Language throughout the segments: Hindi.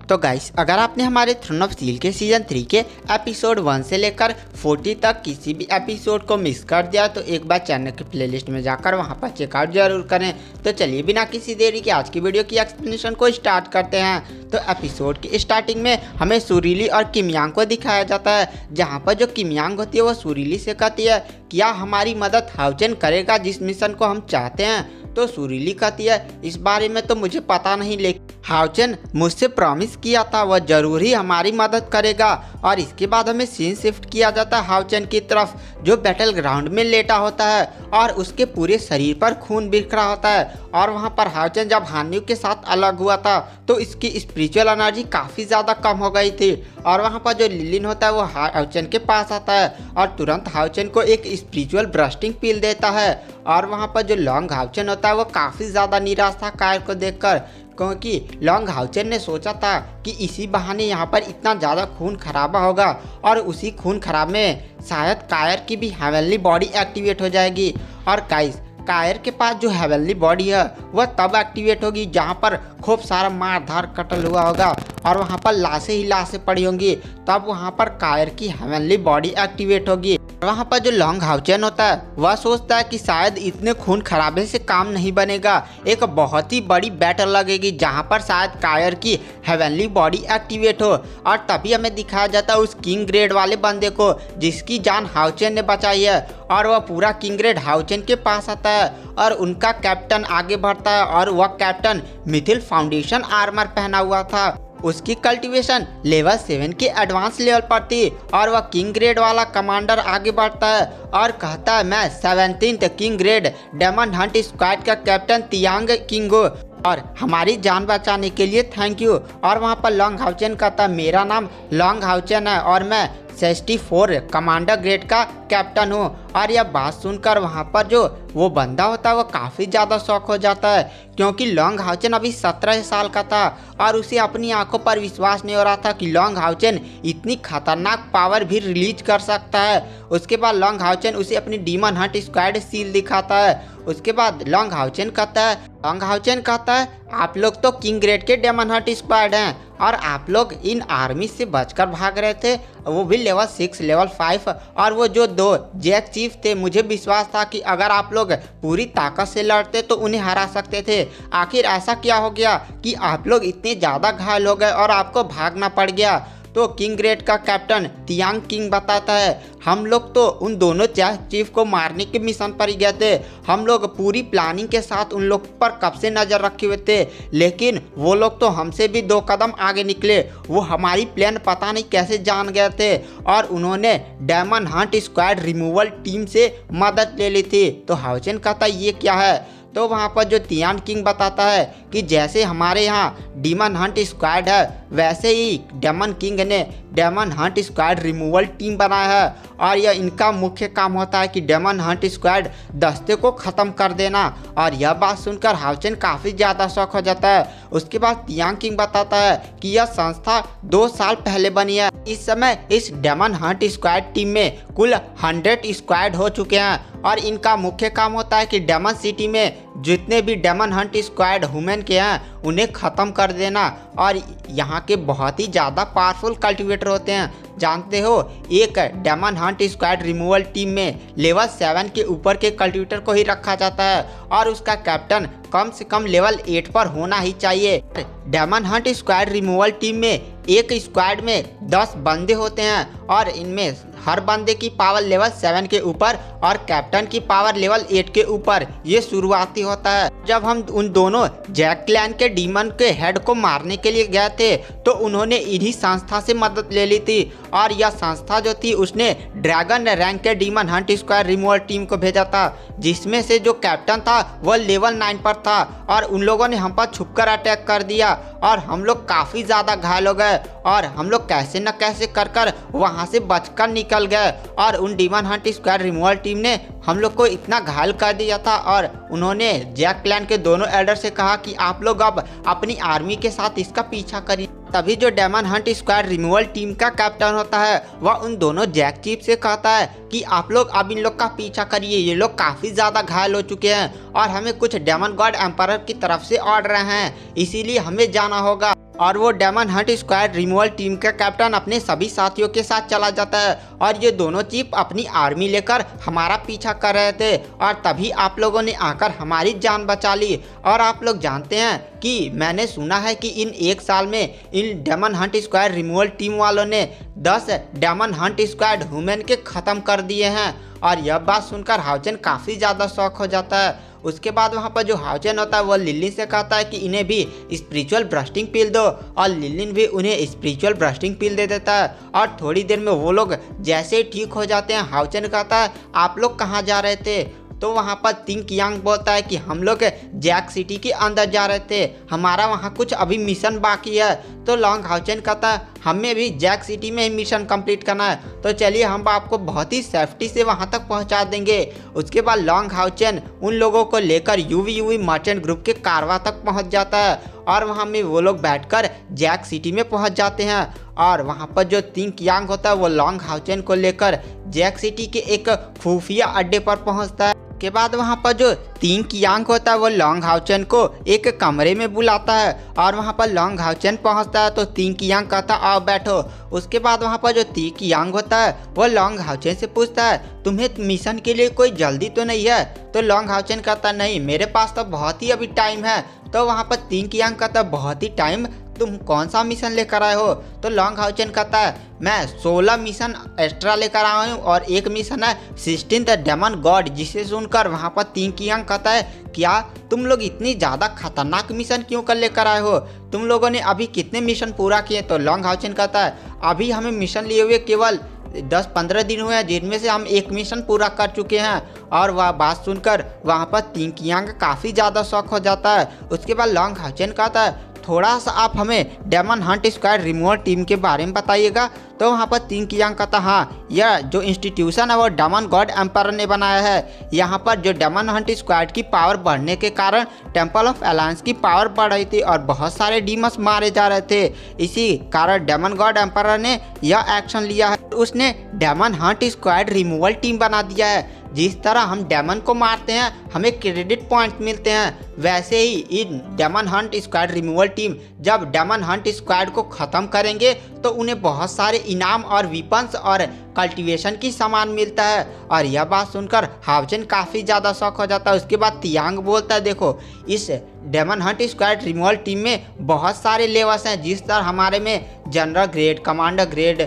तो गाइस, अगर आपने हमारे थ्रोन ऑफ स्टील के सीजन 3 के एपिसोड 1 से लेकर 40 तक किसी भी एपिसोड को मिस कर दिया तो एक बार चैनल की प्लेलिस्ट में जाकर वहां पर चेकआउट जरूर करें। तो चलिए बिना किसी देरी के आज की वीडियो की एक्सप्लेनेशन को स्टार्ट करते हैं। तो एपिसोड की स्टार्टिंग में हमें सुरीली और किमयांग को दिखाया जाता है, जहाँ पर जो किमयांग होती है वो सुरीली से कहती है क्या हमारी मदद हाउचेन करेगा जिस मिशन को हम चाहते हैं। तो सुरीली कहती है इस बारे में तो मुझे पता नहीं, लेकिन हाउचेन मुझसे प्रॉमिस किया था वह जरूर ही हमारी मदद करेगा। और इसके बाद हमें सीन शिफ्ट किया जाता है हाउचेन की तरफ, जो बैटल ग्राउंड में लेटा होता है और उसके पूरे शरीर पर खून बिखरा होता है। और वहाँ पर हाउचेन जब हान्यू के साथ अलग हुआ था तो इसकी स्पिरिचुअल एनर्जी काफ़ी ज़्यादा कम हो गई थी। और वहाँ पर जो लिलिन होता है वो हाउचेन के पास आता है और तुरंत हाउचेन को एक स्पिरिचुअल ब्रस्टिंग पील देता है। और वहाँ पर जो लॉन्ग हाउचेन होता है वो काफ़ी ज़्यादा निराश था कायर को देखकर, क्योंकि लॉन्ग हाउचेन ने सोचा था कि इसी बहाने यहाँ पर इतना ज़्यादा खून खराबा होगा और उसी खून खराब में शायद कायर की भी हेवनली बॉडी एक्टिवेट हो जाएगी। और गाइस, कायर के पास जो हेवनली बॉडी है वह तब एक्टिवेट होगी जहाँ पर खूब सारा मार धार कत्ल हुआ होगा और वहाँ पर लाशें ही लाशें पड़ी होंगी, तब वहाँ पर कायर की हेवनली बॉडी एक्टिवेट होगी। वहाँ पर जो लॉन्ग हाउचेन होता है वह सोचता है कि शायद इतने खून खराबे से काम नहीं बनेगा, एक बहुत ही बड़ी बैटल लगेगी जहाँ पर शायद कायर की हेवनली बॉडी एक्टिवेट हो। और तभी हमें दिखाया जाता है उस किंग ग्रेड वाले बंदे को जिसकी जान हाउचेन ने बचाई है, और वह पूरा किंग ग्रेड हाउचेन के पास आता है और उनका कैप्टन आगे बढ़ता है और वह कैप्टन मिथिल फाउंडेशन आर्मर पहना हुआ था। उसकी कल्टीवेशन लेवल 7 के एडवांस लेवल पर थी और वह किंग ग्रेड वाला कमांडर आगे बढ़ता है और कहता है मैं 17th king grade demon hunt squad का कैप्टन तियांग किंग हूँ और हमारी जान बचाने के लिए थैंक यू। और वहाँ पर लॉन्ग हाउचेन कहता है मेरा नाम लॉन्ग हाउचेन है और मैं 64 कमांडर ग्रेड का कैप्टन हूँ। और यह बात सुनकर वहाँ पर जो वो बंदा होता है वो काफ़ी ज़्यादा शॉक हो जाता है, क्योंकि लॉन्ग हाउचेन अभी 17 साल का था और उसे अपनी आंखों पर विश्वास नहीं हो रहा था कि लॉन्ग हाउचेन इतनी खतरनाक पावर भी रिलीज कर सकता है। उसके बाद लॉन्ग हाउचेन उसे अपनी डीमन हंट स्क्वाड सील दिखाता है। उसके बाद लॉन्ग हाउचेन कहता है आप लोग तो किंग ग्रेड के डेमन हंट स्क्वाड हैं और आप लोग इन आर्मी से बचकर भाग रहे थे, वो भी लेवल 6 लेवल 5। और वो जो 2 जैक चीफ थे, मुझे विश्वास था कि अगर आप लोग पूरी ताकत से लड़ते तो उन्हें हरा सकते थे। आखिर ऐसा क्या हो गया कि आप लोग इतने ज़्यादा घायल हो गए और आपको भागना पड़ गया। तो किंग ग्रेड का कैप्टन तियांग किंग बताता है हम लोग तो उन दोनों चीफ को मारने के मिशन पर ही गए थे, हम लोग पूरी प्लानिंग के साथ उन लोग पर कब से नज़र रखे हुए थे, लेकिन वो लोग तो हमसे भी 2 कदम आगे निकले, वो हमारी प्लान पता नहीं कैसे जान गए थे और उन्होंने demon hunt squad removal team से मदद ले ली थी। तो हाउचेन कहता ये क्या है। तो वहाँ पर जो तियान किंग बताता है कि जैसे हमारे यहाँ डीमन हंट स्क्वाड है वैसे ही डेमन किंग ने demon hunt squad removal team बनाया है और यह इनका मुख्य काम होता है कि डेमन हंट स्क्वाड दस्ते को ख़त्म कर देना। और यह बात सुनकर हाउचेन काफ़ी ज़्यादा शौक हो जाता है। उसके बाद तियांग किंग बताता है कि यह संस्था 2 साल पहले बनी है, इस समय इस डेमन हंट स्क्वाड टीम में कुल 100 स्क्वाड हो चुके हैं और इनका मुख्य काम होता है कि डेमन सिटी में जितने भी डेमन हंट स्क्वाड ह्यूमन के हैं उन्हें ख़त्म कर देना। और यहाँ के बहुत ही ज़्यादा पावरफुल कल्टिवेटर होते हैं, जानते हो एक demon hunt squad removal team में लेवल 7 के ऊपर के कल्टिवेटर को ही रखा जाता है और उसका कैप्टन कम से कम लेवल 8 पर होना ही चाहिए। Demon hunt squad removal team में एक स्क्वाड में 10 बंदे होते हैं और इनमें हर बंदे की पावर लेवल 7 के ऊपर और कैप्टन की पावर लेवल 8 के ऊपर ये शुरुआती होता है। जब हम उन दोनों जैक क्लैन के डीमन के हेड को मारने के लिए गए थे तो उन्होंने इन्हीं संस्था से मदद ले ली थी और यह संस्था जो थी उसने ड्रैगन रैंक के demon Hunt squad removal team को भेजा था, जिसमें से जो कैप्टन था वह लेवल 9 पर था और उन लोगों ने हम पर छुपकर अटैक कर दिया और हम लोग काफ़ी ज़्यादा घायल हो गए और हम लोग कैसे न कैसे कर वहाँ से बचकर निकल गए। और उन demon Hunt squad removal team ने हम लोग को इतना घायल कर दिया था और उन्होंने जैक क्लैन के दोनों एल्डर से कहा कि आप लोग अब अपनी आर्मी के साथ इसका पीछा करिए। तभी जो demon hunt squad removal team का कैप्टन होता है वह उन दोनों जैक चीफ से कहता है कि आप लोग अब इन लोग का पीछा करिए, ये लोग काफ़ी ज़्यादा घायल हो चुके हैं और हमें कुछ डेमन गॉड एम्पायर की तरफ से ऑर्डर हैं, इसीलिए हमें जाना होगा। और वो demon hunt squad removal team का कैप्टन अपने सभी साथियों के साथ चला जाता है और ये दोनों चीफ अपनी आर्मी लेकर हमारा पीछा कर रहे थे और तभी आप लोगों ने आकर हमारी जान बचा ली। और आप लोग जानते हैं कि मैंने सुना है कि इन एक साल में इन demon hunt squad removal team वालों ने 10 डेमन हंट स्क्वाड ह्यूमन के ख़त्म कर दिए हैं। और यह बात सुनकर हाउचेन काफ़ी ज़्यादा शौक हो जाता है। उसके बाद वहाँ पर जो हाउचेन होता है वो लिलिन से कहता है कि इन्हें भी स्पिरिचुअल ब्रस्टिंग पिल दो और लिलिन भी उन्हें स्पिरिचुअल ब्रस्टिंग पिल दे देता है। और थोड़ी देर में वो लोग जैसे ही ठीक हो जाते हैं हाउचेन कहता है आप लोग कहाँ जा रहे थे। तो वहाँ पर तिंग कियांग बोलता है कि हम लोग जैक सिटी के अंदर जा रहे थे, हमारा वहाँ कुछ अभी मिशन बाकी है। तो लॉन्ग हाउचेन कहता है हमें भी जैक सिटी में ही मिशन कंप्लीट करना है, तो चलिए हम आपको बहुत ही सेफ्टी से वहाँ तक पहुँचा देंगे। उसके बाद लॉन्ग हाउचेन उन लोगों को लेकर यूवी मर्चेंट ग्रुप के कारवा तक पहुँच जाता है और वहाँ में वो लोग बैठकर जैक सिटी में पहुँच जाते हैं। और वहाँ पर जो तिंग कियांग होता है वो लॉन्ग हाउचेन को लेकर जैक सिटी के एक खुफिया अड्डे पर पहुँचता है। के बाद वहाँ पर जो तिंग कियांग होता है वो लॉन्ग हाउचेन को एक कमरे में बुलाता है और वहाँ पर लॉन्ग हाउचेन पहुँचता है तो तिंग कियांग कहता आओ बैठो। उसके बाद वहाँ पर जो तिंग कियांग होता है वो लॉन्ग हाउचेन से पूछता है तुम्हें मिशन के लिए कोई जल्दी तो नहीं है। तो लॉन्ग हाउचेन कहता नहीं मेरे पास तो बहुत ही अभी टाइम है। तो वहाँ पर तिंग कियांग कहता बहुत ही टाइम, तुम कौन सा मिशन लेकर आए हो। तो लॉन्ग हाउचेन कहता है मैं 16 मिशन एक्स्ट्रा लेकर आया हूँ और एक मिशन है 16th डेमन गॉड। जिसे सुनकर वहाँ पर तिंग कियांग कहता है क्या तुम लोग इतनी ज़्यादा खतरनाक मिशन क्यों कर लेकर आए हो, तुम लोगों ने अभी कितने मिशन पूरा किए। तो लॉन्ग हाउचेन कहता है अभी हमें मिशन लिए हुए केवल 10-15 दिन हुए हैं जिनमें से हम एक मिशन पूरा कर चुके हैं। और वह बात सुनकर वहाँ पर तिंग कियांग काफ़ी ज़्यादा शौक हो जाता है। उसके बाद लॉन्ग हाउचेन कहता है थोड़ा सा आप हमें demon hunt squad removal team के बारे में बताइएगा। तो वहाँ पर तिंग कियांग कहता हाँ यह जो इंस्टीट्यूशन है वो डेमन गॉड एम्पायर ने बनाया है। यहाँ पर जो डेमन हंट स्क्वाड की पावर बढ़ने के कारण टेम्पल ऑफ अलायंस की पावर बढ़ रही थी और बहुत सारे डीमंस मारे जा रहे थे। इसी कारण डेमन गॉड एम्पायर ने यह एक्शन लिया है, उसने demon hunt squad removal team बना दिया है। जिस तरह हम डेमन को मारते हैं हमें क्रेडिट पॉइंट मिलते हैं, वैसे ही इन demon hunt squad removal team जब डेमन हंट स्क्वाड को ख़त्म करेंगे तो उन्हें बहुत सारे इनाम और वीपन्स और कल्टीवेशन की सामान मिलता है। और यह बात सुनकर हाउचेन काफ़ी ज़्यादा शौक हो जाता है। उसके बाद तियांग बोलता है देखो इस demon hunt squad removal team में बहुत सारे लेवल्स हैं, जिस तरह हमारे में general grade, commander grade,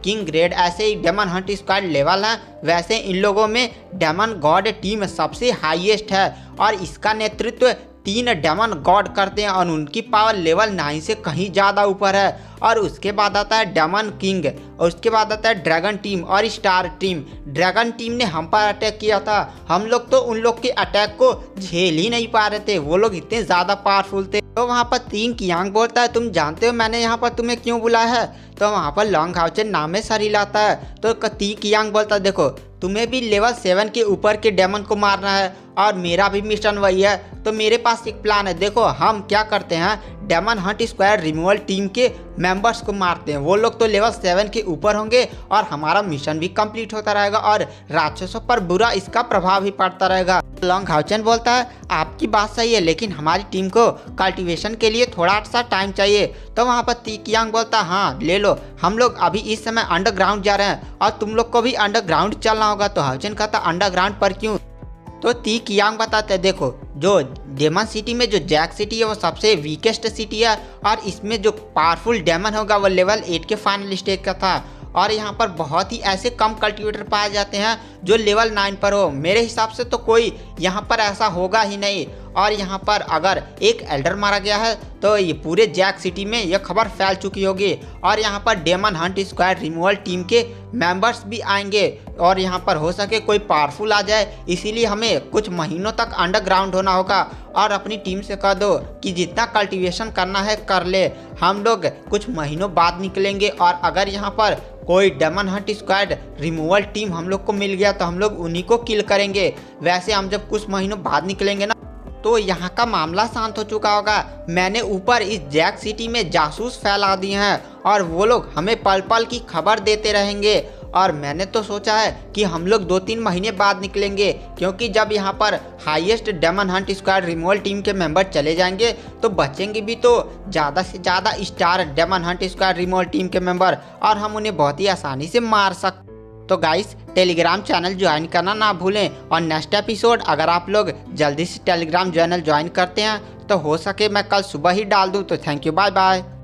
king grade ऐसे ही डेमन हंट स्क्वाड लेवल हैं, वैसे इन लोगों में डेमन गॉड टीम सबसे हाईएस्ट है और इसका नेतृत्व 3 डेमन गॉड करते हैं और उनकी पावर लेवल 9 से कहीं ज़्यादा ऊपर है। और उसके बाद आता है डेमन किंग और उसके बाद आता है ड्रैगन टीम और स्टार टीम। ड्रैगन टीम ने हम पर अटैक किया था, हम लोग तो उन लोग के अटैक को झेल ही नहीं पा रहे थे, वो लोग इतने ज़्यादा पावरफुल थे। तो वहाँ पर तिंग कियांग बोलता है तुम जानते हो मैंने यहाँ पर तुम्हें क्यों बुलाया है। तो वहाँ पर लॉन्ग हाउचेन नाम में सर हिलाता है। तो तिंग कियांग बोलता है देखो तुम्हें भी लेवल 7 के ऊपर के डेमन को मारना है और मेरा भी मिशन वही है। तो मेरे पास एक प्लान है, देखो हम क्या करते हैं demon hunt squad removal team के मेंबर्स को मारते हैं, वो लोग तो लेवल 7 के ऊपर होंगे और हमारा मिशन भी कंप्लीट होता रहेगा और राक्षसों पर बुरा इसका प्रभाव ही पड़ता रहेगा। लॉन्ग हाउचेन बोलता है आपकी बात सही है लेकिन हमारी टीम को कल्टीवेशन के लिए थोड़ा सा टाइम चाहिए। तो वहाँ पर तिंग कियांग बोलता है हाँ ले लो, हम लोग अभी इस समय अंडरग्राउंड जा रहे हैं और तुम लोग को भी अंडरग्राउंड चलना होगा। तो हाउचेन कहता अंडरग्राउंड पर क्यों। तो तिंग कियांग बताते हैं देखो जो डेमन सिटी में जो जैक सिटी है वो सबसे वीकेस्ट सिटी है और इसमें जो पावरफुल डेमन होगा वो लेवल 8 के फाइनल स्टेज का था और यहाँ पर बहुत ही ऐसे कम कल्टीवेटर पाए जाते हैं जो लेवल 9 पर हो। मेरे हिसाब से तो कोई यहाँ पर ऐसा होगा ही नहीं। और यहाँ पर अगर एक एल्डर मारा गया है तो ये पूरे जैक सिटी में यह खबर फैल चुकी होगी और यहाँ पर demon hunt squad removal team के मेंबर्स भी आएंगे और यहाँ पर हो सके कोई पावरफुल आ जाए, इसीलिए हमें कुछ महीनों तक अंडरग्राउंड होना होगा। और अपनी टीम से कह दो कि जितना कल्टीवेशन करना है कर ले, हम लोग कुछ महीनों बाद निकलेंगे और अगर यहाँ पर कोई demon hunt squad removal team हम लोग को मिल गया तो हम लोग उन्हीं को किल करेंगे। वैसे हम जब कुछ महीनों बाद निकलेंगे ना तो यहाँ का मामला शांत हो चुका होगा। मैंने ऊपर इस जैक सिटी में जासूस फैला दिए हैं और वो लोग हमें पल पल की खबर देते रहेंगे और मैंने तो सोचा है कि हम लोग 2-3 महीने बाद निकलेंगे, क्योंकि जब यहाँ पर highest demon hunt squad removal team के मेंबर चले जाएंगे तो बचेंगे भी तो ज़्यादा से ज़्यादा star demon hunt squad removal team के मेंबर, और हम उन्हें बहुत ही आसानी से मार सकते। तो गाइस टेलीग्राम चैनल ज्वाइन करना ना भूलें, और नेक्स्ट एपिसोड अगर आप लोग जल्दी से टेलीग्राम चैनल ज्वाइन करते हैं तो हो सके मैं कल सुबह ही डाल दूँ। तो थैंक यू, बाय बाय।